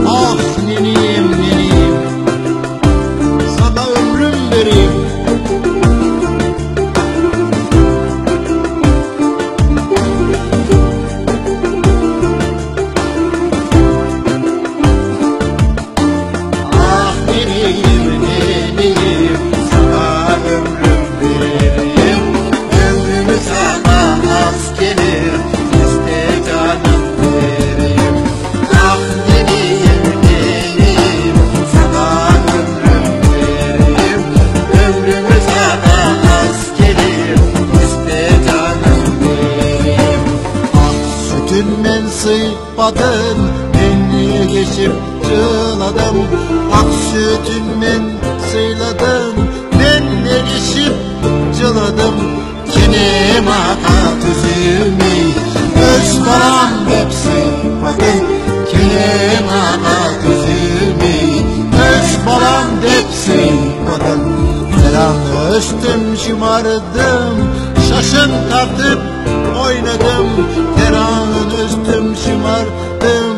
Ah neniyim neniyim, sana ömrüm vereyim. Ah neniyim neniyim, sana ömrüm vereyim. Ömrümü sana az gelir, iste canım vereyim. Ah neniyim neniyim, sana ömrüm vereyim. Ömrümü sana az gelir, iste canım vereyim. Ak sütünmen sıypadın, beni geçip çığladım. Ak sütünmen sıyladın, benle geçip çığladım. Kenim akat üzümü, öz param hep sıypadın. Kenim akat üzümü, öz param hep sıypadın. Selam östüm şımardım, şaşın tartıp oynadım. Teran üstüm şımardım,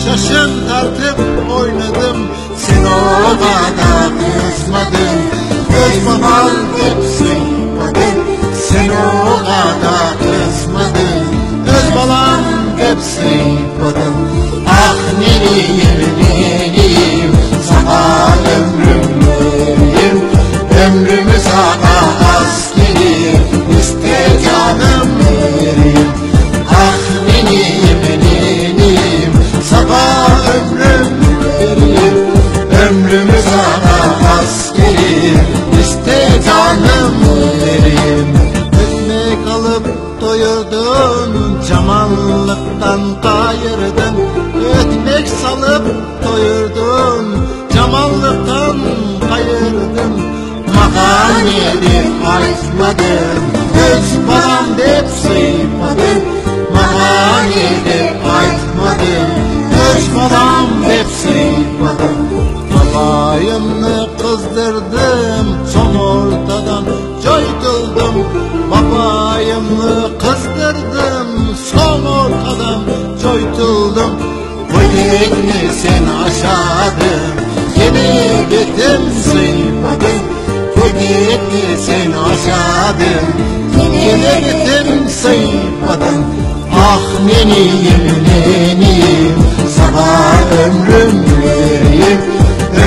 şaşın tartıp oynadım. Sen o kadar kızmadın, öz babam hep sıymadın. Sen o kadar kızmadın, öz balam hep sıymadın. Ah neniyim neniyim, sana ömrüm vereyim. Ömrümü sana az gelir, iste canım vereyim. Ah neniyim neniyim, sana ömrüm vereyim. Ömrümü sana az gelir, iste canım vereyim. Ekmek alıp doyurdun, camanlıktan kayırdın. Ekmek salıp doyurdun, camanlıktan kayırdın. Makan yedip açmadın, öz param hep sıymadın. Makan yedip açmadın, öz param hep sıymadın. Babayımı kızdırdım, son ortadan coyduldım. Babayımı kızdırdım, son ortadan coyduldım. Koydikni sen aşağıdın, yine bitim sıymadın. Koydikni sen aşağıdın, yine bitim sıymadın. Ah neniyim neniyim, sana ömrüm vereyim.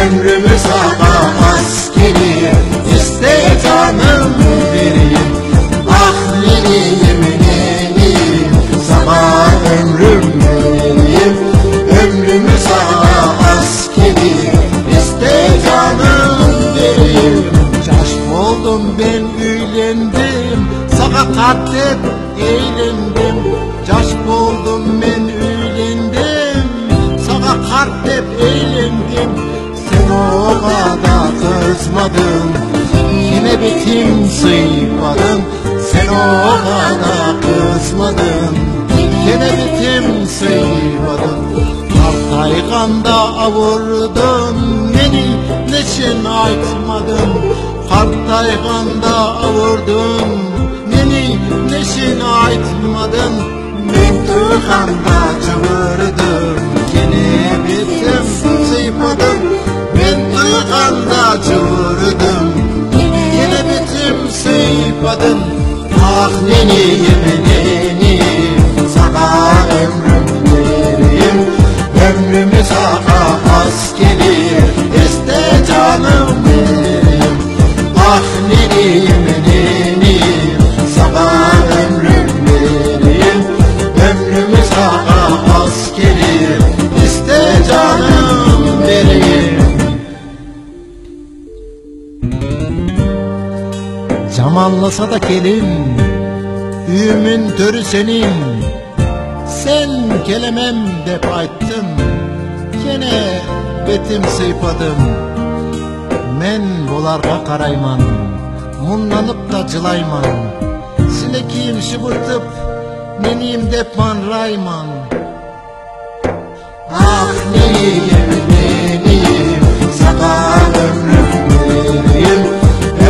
Ömrümü sana az gelir, iste canım vereyim. Ah neniyim neniyim, sana ömrüm vereyim. Ömrümü sana az gelir, iste canım vereyim. Caş oldum ben üylendim, sakat hep eğlendim. Caş oldum ben üylendim, sakat hep eğlendim. Sen o kadar kızmadın, yine bitim sıymadın. Sen o kadar kızmadın, yine bitim sıymadın. Kartayganda avurdun, beni neçin aytmadın. Kartayganda avurdun, beni neçin aytmadın. Ben tığanda çığırdım, yine bitim sıymadın. Ben tığanda çığırdım, yine bitim sıymadın. Ah neniyim neniyim, sana ömrüm vereyim. Ömrümü sana az gelir, iste canım vereyim. Ah neniyim neniyim, sana ömrüm vereyim. Ömrümü sana az gelir, iste canım vereyim. Camanlasa da gelin, üğümün törü senin. Sen kelemem dep ayttın, gene betim sıypadım. Men bolarga karayman, munlanıp da cılayman. Silekiyim şıbırtıp, neniyim dep manrayman. Ah neniyim neniyim, sana ömrüm vereyim.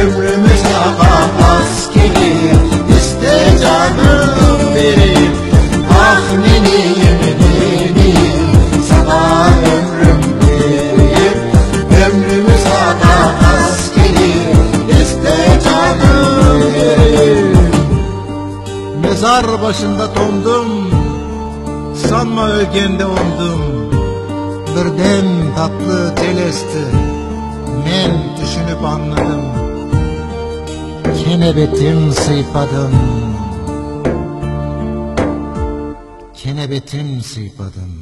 Ömrümü sana az gelir, Dağ başında tondum, sanma ölgende ondum. Birden tatlı tel esti, men düşünüp anladım. Kenebetim sıypadım, kenebetim sıypadım.